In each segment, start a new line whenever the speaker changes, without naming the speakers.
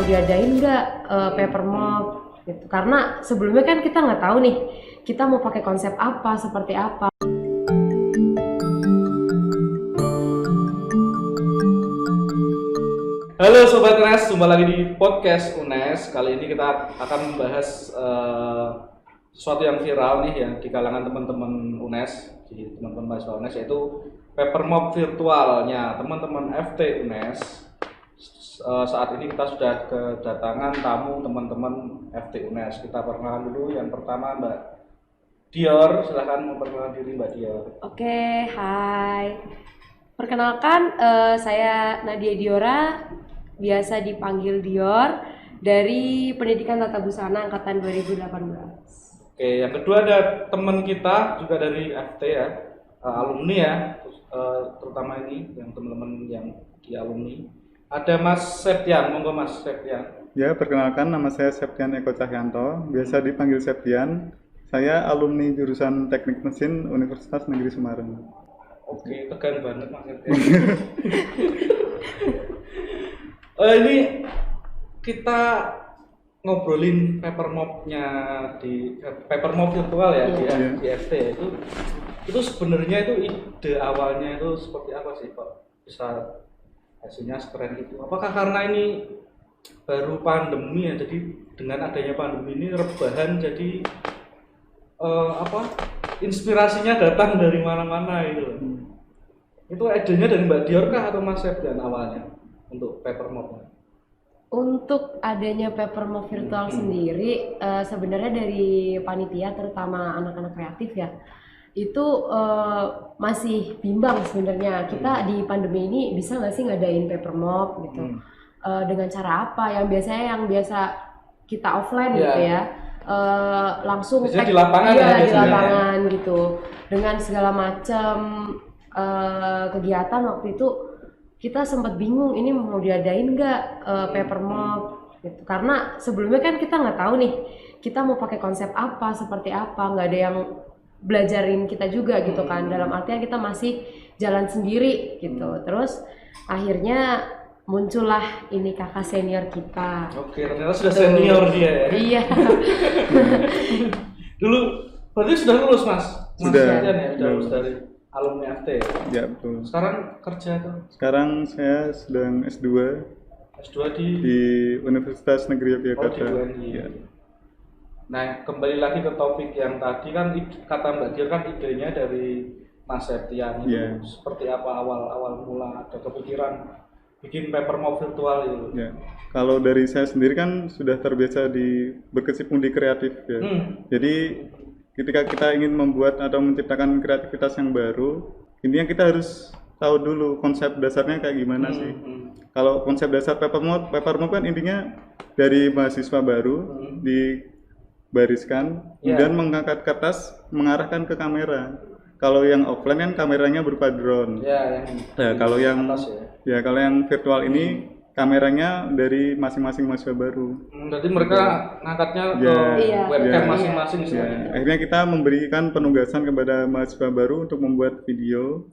diadain nggak paper mob gitu. Karena sebelumnya kan kita nggak tahu nih kita mau pakai konsep apa, seperti apa.
Halo Sobat UNES, jumpa lagi di podcast UNES. Kali ini kita akan membahas sesuatu yang viral nih ya di kalangan teman-teman UNES, di teman-teman mahasiswa UNES, yaitu paper mob virtualnya teman-teman FT UNES. Saat ini kita sudah kedatangan tamu teman-teman FT UNES. Kita perkenalan dulu. Yang pertama Mbak Dior, silahkan memperkenalkan diri Mbak Dior.
Oke, hai. Perkenalkan, saya Nadia Diora, biasa dipanggil Dior, dari Pendidikan Tata Busana Angkatan 2018.
Oke, yang kedua ada teman kita juga dari FT ya, alumni ya, terutama ini yang teman-teman yang di alumni. Ada Mas Septian, monggo Mas Septian.
Ya, perkenalkan nama saya Septian Eko Cahyanto, biasa dipanggil Septian. Saya alumni jurusan Teknik Mesin Universitas Negeri Semarang.
Oke, tegang banget Mas Septian. Ini kita ngobrolin paper mob-nya di paper mob virtual ya di FT itu sebenarnya itu ide awalnya itu seperti apa sih Pak? Bisa hasilnya sekeren itu. Apakah karena ini baru pandemi ya, jadi dengan adanya pandemi ini rebahan, jadi inspirasinya datang dari mana-mana itu. Itu idenya dari Mbak Dior kah atau Mas Septian awalnya untuk paper mob?
Untuk adanya paper mob virtual sendiri, sebenarnya dari panitia, terutama anak-anak kreatif ya, itu masih bimbang sebenarnya. Kita di pandemi ini bisa nggak sih ngadain paper mob gitu, dengan cara apa yang biasa kita offline gitu ya, langsung
di lapangan
di lapangan gitu, dengan segala macam kegiatan. Waktu itu kita sempat bingung ini mau diadain nggak paper mob gitu, karena sebelumnya kan kita nggak tahu nih kita mau pakai konsep apa, seperti apa, nggak ada yang belajarin kita juga gitu kan, dalam artian kita masih jalan sendiri gitu. Terus akhirnya muncullah ini kakak senior kita.
Oke, ternyata sudah senior dia ya.
Iya.
Dulu berarti sudah lulus Mas?
Sudah.
Ya, sudah lulus dari alumni FT.
Ya, betul.
Sekarang kerja tuh?
Sekarang saya sedang S2 di Universitas Negeri Yogyakarta.
Ya. Nah, kembali lagi ke topik yang tadi kan, kata Mbak Dior kan idenya dari Mas Septian itu. Seperti apa awal mula ada kepikiran bikin paper mob virtual itu?
Ya. Kalau dari saya sendiri kan sudah terbiasa berkecimpung di kreatif ya. Jadi ketika kita ingin membuat atau menciptakan kreativitas yang baru, intinya kita harus tahu dulu konsep dasarnya kayak gimana sih. Kalau konsep dasar paper mob kan intinya dari mahasiswa baru dibariskan, kemudian mengangkat kertas, mengarahkan ke kamera. Kalau yang offline kan kameranya berupa drone. Kalau yang virtual ini kameranya dari masing-masing mahasiswa baru.
Berarti mereka ngangkatnya ke webcam masing-masing.
Akhirnya kita memberikan penugasan kepada mahasiswa baru untuk membuat video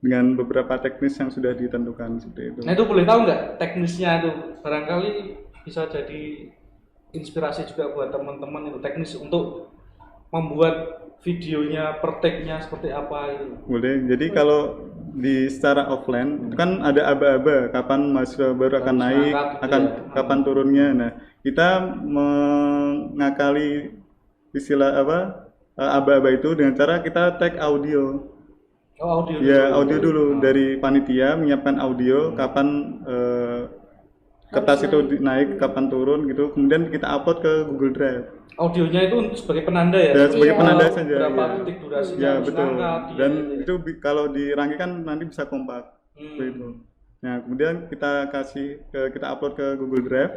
dengan beberapa teknis yang sudah ditentukan seperti itu.
Nah, itu boleh tahu nggak teknisnya itu? Barangkali bisa jadi inspirasi juga buat teman-teman itu, teknis untuk membuat videonya per take-nya seperti apa itu.
Boleh. Jadi kalau secara offline kan ada aba-aba kapan mahasiswa baru akan naik, kapan turunnya. Nah, kita mengakali istilah aba-aba itu dengan cara kita tag audio. Audio dulu dari panitia menyiapkan audio kapan kertas itu naik, kapan turun gitu. Kemudian kita upload ke Google Drive.
Audionya itu sebagai penanda ya?
Sebagai penanda saja.
Berapa detik durasinya?
Ya, betul. Dan itu kalau dirangkaikan nanti bisa kompak. Itu. Nah, kemudian kita upload ke Google Drive.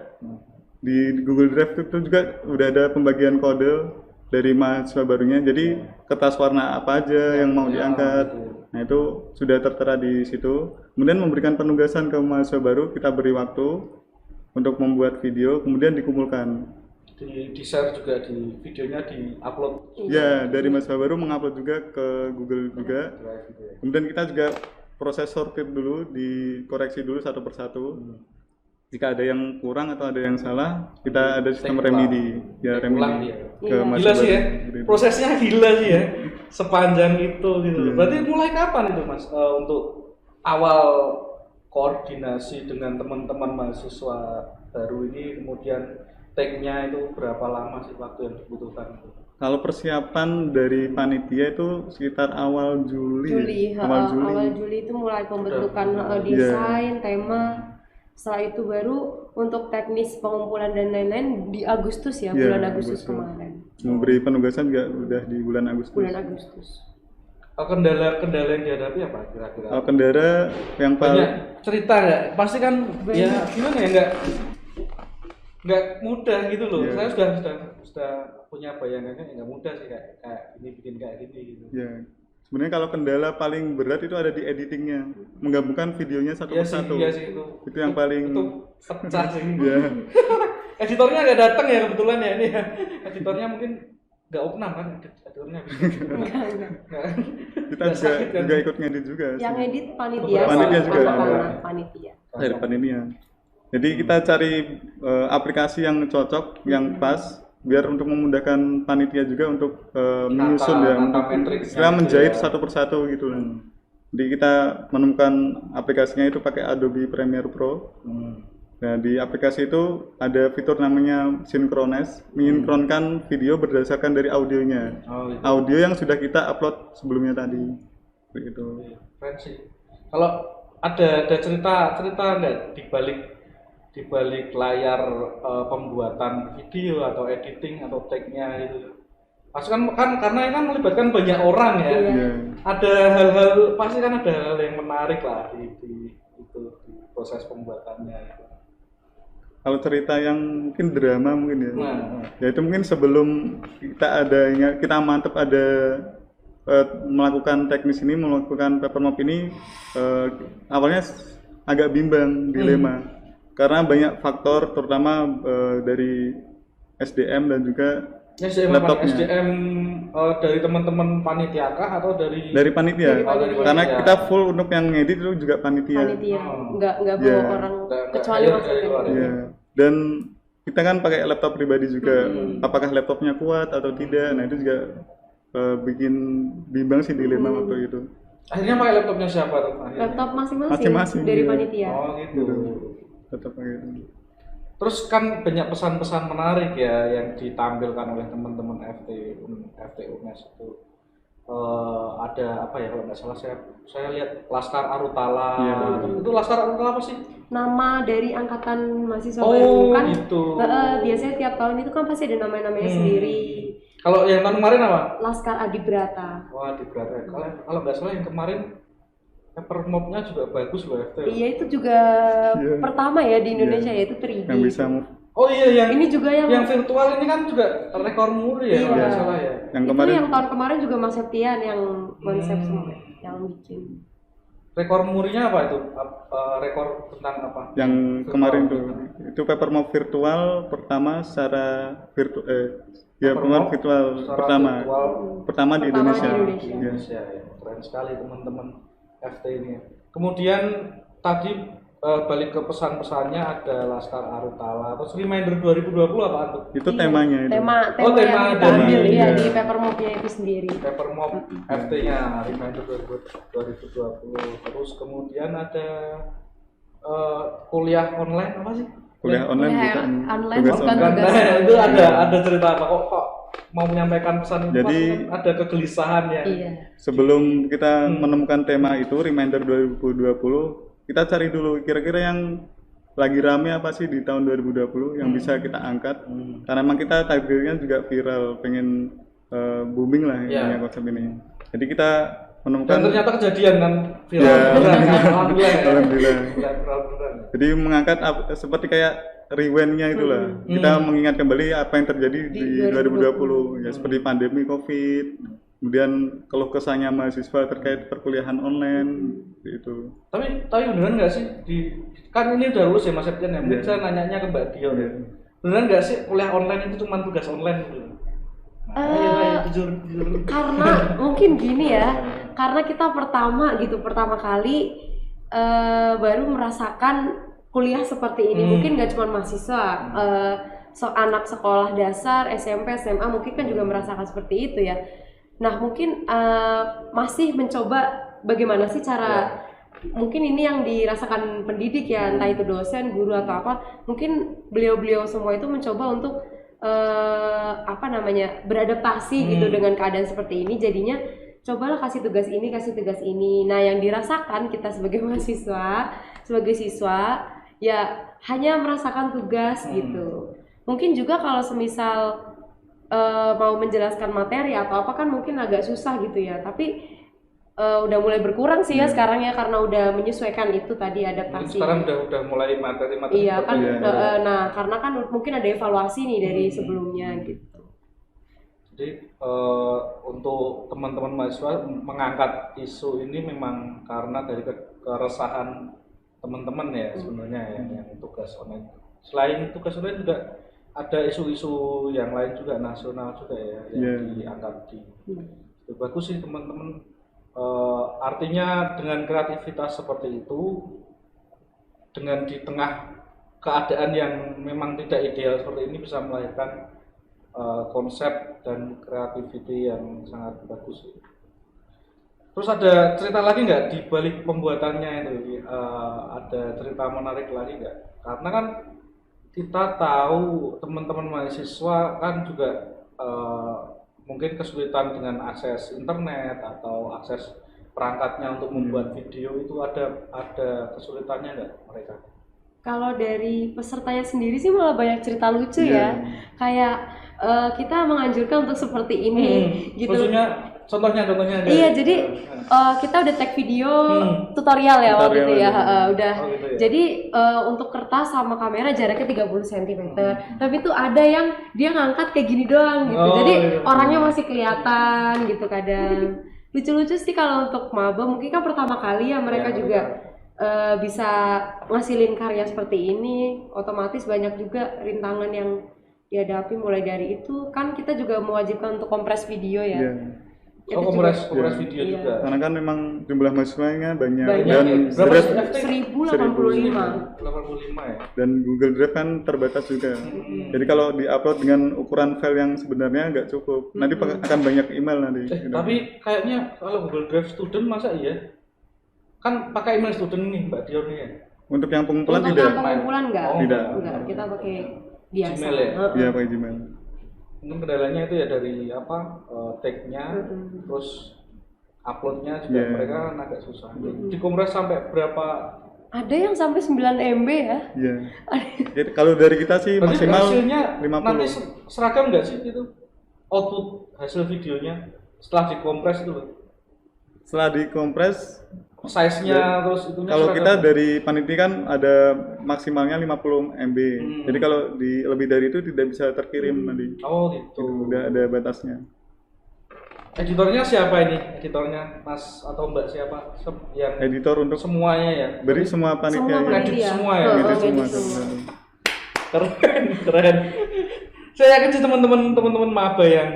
Di Google Drive itu juga udah ada pembagian kode dari mahasiswa barunya. Jadi kertas warna apa aja yang mau diangkat. Nah, itu sudah tertera di situ. Kemudian memberikan penugasan ke mahasiswa baru, kita beri waktu untuk membuat video, kemudian dikumpulkan.
Di-share juga di videonya, di-upload.
Ya, dari mahasiswa baru mengupload juga ke Google juga. Kemudian kita juga proses sortir dulu, dikoreksi dulu satu persatu. jika ada yang kurang atau ada yang salah, kita ada sistem
Take ulang.
remedi, ya
Take ulang
remedi
dia.
ke
Iya.
Mas
Gila sih ya,
Seperti itu.
prosesnya gila sih ya, sepanjang itu gitu.
Iya.
Berarti mulai kapan itu Mas untuk awal koordinasi dengan teman-teman mahasiswa baru ini, kemudian take-nya itu berapa lama sih waktu yang dibutuhkan?
Kalau persiapan dari panitia itu sekitar awal Juli,
Juli,
ya? Awal Juli.
awal Juli itu mulai pembentukan desain, tema. Setelah itu baru untuk teknis pengumpulan dan lain-lain di Agustus ya,
Iya,
bulan Agustus
Agustus.
kemarin.
Memberi penugasan juga udah di bulan Agustus.
Bulan Agustus.
Kendala-kendala yang dihadapi apa kira-kira?
Kalau kendala yang
Banyak
paling
cerita nggak? Pasti kan ya gimana ya, nggak mudah gitu loh.
Iya.
Saya sudah punya bayangannya nggak mudah sih kayak ini bikin kayak gini gitu.
ya sebenarnya kalau kendala paling berat itu ada di editingnya, menggabungkan videonya satu
Iya sih,
persatu.
iya sih
Itu yang paling
itu pecah sih.
ya
Editornya nggak datang ya kebetulan ya ini ya. Editornya mungkin nggak opnam kan editornya. Nggak.
kita
Nggak
juga
sakit kan?
juga ikut ngedit juga sih.
Yang edit panitia,
Panitia juga
anak-anak
ada.
panitia.
Dari panitia. Jadi kita cari aplikasi yang cocok, yang pas, biar untuk memudahkan panitia juga untuk menyusun ya, untuk
matrixnya
kita
gitu
menjahit
ya.
satu persatu gitu. Jadi kita menemukan aplikasinya itu pakai Adobe Premiere Pro. Nah, di aplikasi itu ada fitur namanya Synchronize, mensinkronkan video berdasarkan dari audionya.
Oh, gitu.
Audio yang sudah kita upload sebelumnya tadi. Begitu.
Keren sih. Kalau ada cerita nggak di balik layar pembuatan video atau editing atau take-nya itu? Pasti kan karena ini kan melibatkan banyak orang ya.
Iya.
Ada hal-hal pasti kan ada hal yang menarik lah di proses pembuatannya.
Kalau cerita yang mungkin drama mungkin ya.
Nah.
Ya itu mungkin sebelum kita mantep ada melakukan teknis ini, melakukan paper map ini, awalnya agak bimbang, dilema. Karena banyak faktor, terutama dari SDM dan juga laptopnya.
SDM dari teman-teman panitia kah atau dari
Panitia.
Dari panitia.
Karena kita full untuk yang ngedit itu juga panitia.
Panitia,
Oh.
nggak
Iya.
bawa orang
Nggak
kecuali
hire
masuk
dari luar ya?
Iya. Dan kita kan pakai laptop pribadi juga. Apakah laptopnya kuat atau tidak? Nah itu juga bikin bimbang sih dilema waktu itu.
Akhirnya pakai laptopnya siapa tuh? Akhirnya?
laptop masing-masing
Masing-masing,
dari
iya.
panitia.
Oh gitu.
Tetap pakai itu.
Terus kan banyak pesan-pesan menarik ya yang ditampilkan oleh teman-teman FT UNES itu. Ada apa ya kalau nggak salah saya lihat Laskar Arutala.
Iya.
Itu Laskar Arutala apa sih?
Nama dari angkatan mahasiswa
Oh,
baru kan.
gitu.
Biasanya tiap tahun itu kan pasti ada namanya sendiri.
Kalau yang tahun kemarin apa?
Laskar Adibrata.
Wah di Brata. Kalau nggak salah yang kemarin paper map-nya juga bagus loh FT.
Iya itu juga
Iya.
pertama ya di Indonesia ya itu 3D.
Yang bisa move.
Oh iya
Ini juga yang
virtual ini kan juga rekor muri ya kalau nggak salah ya.
Yang
itu
kemarin
yang tahun kemarin juga Mas Septian yang konsep semua yang bikin.
Rekor murinya apa itu? Rekor tentang apa?
yang
Virtual.
kemarin tuh itu paper map virtual pertama secara
Paper
paper map
map
virtual
secara
pertama
virtual
pertama di
Pertama
Indonesia.
di Indonesia.
Iya.
Indonesia ya. Keren sekali teman-teman FT ini. Kemudian tadi balik ke pesan-pesannya ada Laskar Arutala. Terus reminder 2020 apa tuh?
Itu temanya itu.
Tema
Oh, tema
yang kita
dari-
ambil ya
iya.
di paper map-nya itu sendiri.
Paper map FT-nya reminder 2020. Terus kemudian ada kuliah online apa sih?
Kuliah online
Kuliah
bukan
online
tugas
bukan
online.
tugas.
Nah, itu ada cerita apa kok mau menyampaikan pesan itu
Jadi,
pasti kan ada kegelisahan ya.
Iya.
Sebelum kita menemukan tema itu reminder 2020, kita cari dulu kira-kira yang lagi rame apa sih di tahun 2020 yang bisa kita angkat. Karena memang kita targetnya juga viral, pengen booming lah
Iya.
intinya konsep ini. Jadi kita
Dan
menemukan
ternyata kejadian kan viral.
Ya,
beneran, kan? Alhamdulillah. ya.
Alhamdulillah.
Viral beneran.
Jadi mengangkat seperti kayak rewind-nya itulah. Kita mengingat kembali apa yang terjadi di 2020 ya seperti pandemi Covid. Kemudian keluh kesahnya mahasiswa terkait perkuliahan online gitu.
Tapi beneran nggak sih kan ini udah lulus ya Mas Septian ya. Mungkin saya nanyanya ke Mbak Dion.
Iya.
Beneran nggak sih kuliah online itu cuma tugas online gitu? Ayo, jujur.
Karena mungkin gini ya, karena kita pertama kali baru merasakan kuliah seperti ini. Mungkin nggak cuma mahasiswa, anak sekolah dasar, SMP, SMA mungkin kan juga merasakan seperti itu ya. Nah mungkin masih mencoba bagaimana sih cara, mungkin ini yang dirasakan pendidik ya, entah itu dosen, guru atau apa, mungkin beliau-beliau semua itu mencoba untuk beradaptasi gitu dengan keadaan seperti ini. Jadinya cobalah kasih tugas ini. Nah yang dirasakan kita sebagai mahasiswa, sebagai siswa ya hanya merasakan tugas gitu. Mungkin juga kalau semisal mau menjelaskan materi atau apa kan mungkin agak susah gitu ya, tapi udah mulai berkurang sih ya sekarang ya, karena udah menyesuaikan itu tadi adaptasi.
Sekarang udah mulai materi
iya kan, nah karena kan mungkin ada evaluasi nih dari sebelumnya gitu.
Jadi untuk teman-teman mahasiswa mengangkat isu ini memang karena dari keresahan teman-teman ya sebenarnya ya, yang tugas online. Selain tugas online juga ada isu-isu yang lain juga, nasional juga ya yang diangkat di. Bagus sih teman-teman. Artinya dengan kreativitas seperti itu, dengan di tengah keadaan yang memang tidak ideal seperti ini, bisa melahirkan konsep dan kreativiti yang sangat bagus. Terus ada cerita lagi nggak di balik pembuatannya itu? Ada cerita menarik lagi nggak? Karena kan kita tahu teman-teman mahasiswa kan juga mungkin kesulitan dengan akses internet atau akses perangkatnya untuk membuat video, itu ada kesulitannya nggak mereka?
Kalau dari pesertanya sendiri sih malah banyak cerita lucu ya, kayak kita menganjurkan untuk seperti ini gitu.
Maksudnya contohnya
iya jadi kita udah tag video tutorial ya waktu itu ya, udah
gitu ya?
jadi untuk kertas sama kamera jaraknya 30 cm, tapi tuh ada yang dia ngangkat kayak gini doang gitu, jadi orangnya masih kelihatan gitu kadang. Lucu-lucu sih kalau untuk maba, mungkin kan pertama kali ya mereka juga bisa ngasilin karya seperti ini, otomatis banyak juga rintangan yang dihadapi. Mulai dari itu kan kita juga mewajibkan untuk kompres video ya.
Kompres video juga.
Karena kan memang jumlah mahasiswanya banyak.
Dan berapa?
1085
ya.
Dan Google Drive kan terbatas juga. Jadi kalau diupload dengan ukuran file yang sebenarnya nggak cukup, nanti akan banyak email nanti.
Tapi kayaknya kalau Google Drive student masa iya? Kan pakai email student nih Mbak Dion nih ya.
Untuk yang pengumpulan
untuk
tidak.
yang pengumpulan enggak.
Tidak.
Enggak, kita pakai biasa.
Gmail ya?
Iya, pakai Gmail.
Mungkin kendalanya itu ya dari tag-nya, terus uploadnya juga mereka kan agak susah. Dikompres sampai berapa?
Ada yang sampai 9 MB ya.
Iya. Jadi kalau dari kita sih
berarti
maksimal
hasilnya
50.
nanti seragam nggak sih itu? Output hasil videonya setelah dikompres itu loh.
Setelah dikompres
size-nya terus itunya.
Kalau kita dari panitia kan ada maksimalnya 50 MB. Jadi kalau lebih dari itu tidak bisa terkirim nanti.
Oh gitu.
Udah ada batasnya.
Editornya siapa ini? Editornya Mas atau Mbak siapa? Yang
editor untuk
semuanya ya?
Beri semua panitia.
Edit semua ya?
Edit semua.
Keren. Saya yakin sih teman-teman maba yang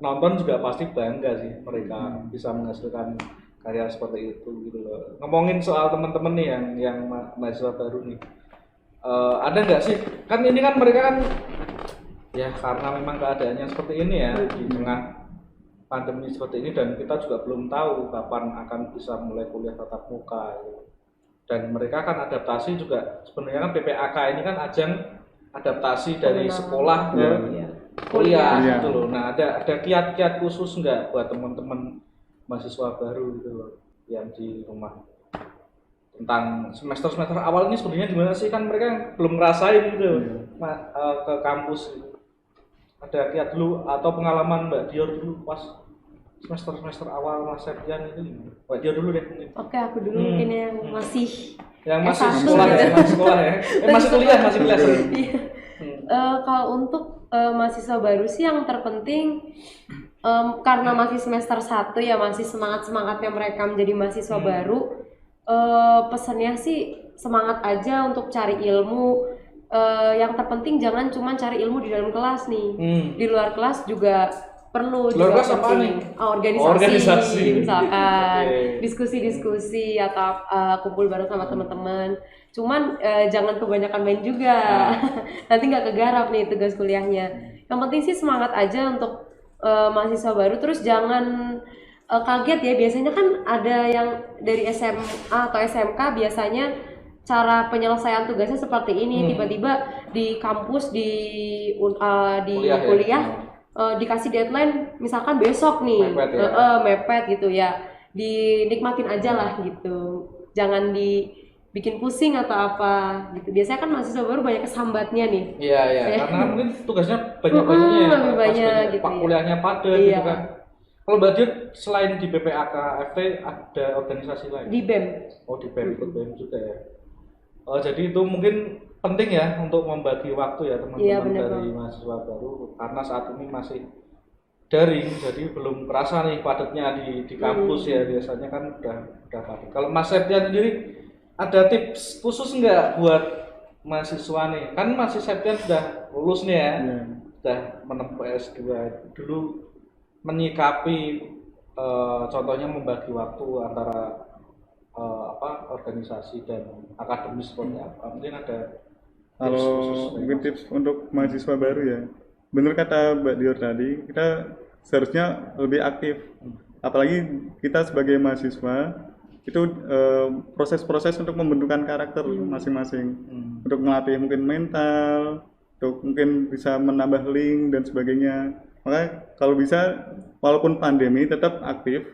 nonton juga pasti bangga sih mereka bisa menghasilkan karya seperti itu gitu loh. Ngomongin soal teman-teman nih yang mahasiswa baru nih, ada nggak sih, kan ini kan mereka kan ya karena memang keadaannya seperti ini ya di tengah pandemi seperti ini, dan kita juga belum tahu kapan akan bisa mulai kuliah tatap muka gitu. Dan mereka kan adaptasi juga, sebenarnya kan PPAK ini kan ajang adaptasi dari sekolah ke kuliah gitu loh. Nah ada kiat-kiat khusus nggak buat teman-teman mahasiswa baru gitu loh yang di rumah, tentang semester awal ini sebenarnya gimana sih, kan mereka belum ngerasain gitu ke kampus gitu. Ada kiat dulu atau pengalaman Mbak Dior dulu pas semester awal Mas Septian itu gimana? Mbak Dior dulu deh mungkin.
Oke, aku dulu mungkin yang masih
sekolah ya, masih kuliah
kalau untuk mahasiswa baru sih yang terpenting, karena masih semester 1 ya, masih semangatnya mereka menjadi mahasiswa baru, pesannya sih semangat aja untuk cari ilmu. Yang terpenting jangan cuma cari ilmu di dalam kelas nih, di luar kelas juga perlu
Luar
juga
kelas apa nih?
organisasi misalkan
Oke.
diskusi-diskusi atau kumpul bareng sama teman-teman. Cuman jangan kebanyakan main juga, nanti nggak kegarap nih tugas kuliahnya. Yang penting sih semangat aja untuk mahasiswa baru, terus jangan kaget ya, biasanya kan ada yang dari SMA atau SMK biasanya cara penyelesaian tugasnya seperti ini, tiba-tiba di kampus di kuliah dikasih deadline misalkan besok nih, mepet gitu ya, dinikmatin aja lah gitu, jangan dibikin pusing atau apa gitu. Biasanya kan mahasiswa baru banyak kesambatnya nih.
Iya, karena mungkin tugasnya banyak-banyaknya ya,
lebih banyak gitu
pak
ya.
kuliahnya padat gitu kan. Kalau Mbak Diut selain di BPAK FT ada organisasi lain?
Di BEM.
Oh, di BEM, ikut BEM juga ya. Jadi itu mungkin penting ya untuk membagi waktu ya teman-teman dari mahasiswa baru, karena saat ini masih daring, jadi belum kerasa nih padatnya di kampus ya, biasanya kan udah padat. Kalau Mas Septian sendiri ada tips khusus nggak buat mahasiswa nih? Kan Mas Septian sudah lulus nih ya, sudah menempuh S2, dulu menyikapi contohnya membagi waktu antara organisasi dan akademis seperti apa? Mungkin ada
kalau mungkin tips untuk mahasiswa baru ya, benar kata Mbak Dior tadi, kita seharusnya lebih aktif, apalagi kita sebagai mahasiswa itu proses-proses untuk membentukkan karakter masing-masing, untuk melatih mungkin mental, untuk mungkin bisa menambah link dan sebagainya. Maka kalau bisa walaupun pandemi tetap aktif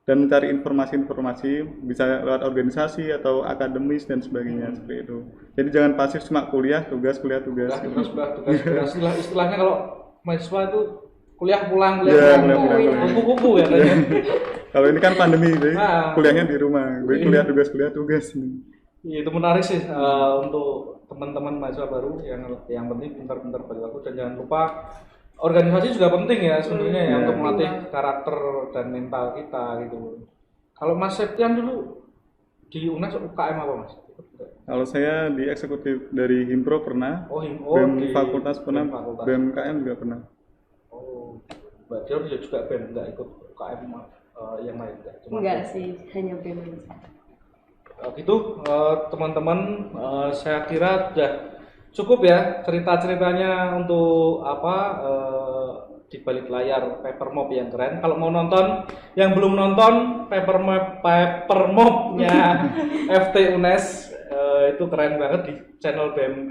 dan mencari informasi-informasi, bisa lewat organisasi atau akademis dan sebagainya seperti itu. Jadi jangan pasif cuma kuliah tugas.
Istilahnya kalau mahasiswa itu kuliah pulang kumpul ya.
Kalau ini kan pandemi, jadi kuliahnya di rumah, kuliah tugas.
Itu menarik sih untuk teman-teman mahasiswa baru, yang penting pintar-pintar bagi waktu, dan jangan lupa organisasi juga penting ya sebenarnya ya, untuk melatih karakter dan mental kita gitu. Kalau Mas Septian dulu di UNES UKM apa Mas?
Kalau saya di eksekutif dari Himpro pernah, BEM Fakultas pernah, BEM KM juga pernah.
Oh, Mbak Dior juga BEM, nggak ikut UKM yang lain?
Enggak sih, hanya BEM aja.
Gitu teman-teman, saya kira sudah cukup ya cerita-ceritanya untuk di balik layar Papermob yang keren. Kalau mau nonton, yang belum nonton Papermob-nya FT UNES, itu keren banget di channel channel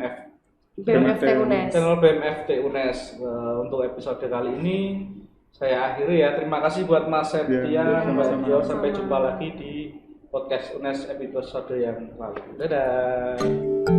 BEM FT UNES. Untuk episode kali ini saya akhiri ya. Terima kasih buat Mas Septian, Mbak Dior. Sampai jumpa lagi di podcast UNES episode yang lalu. Dadah.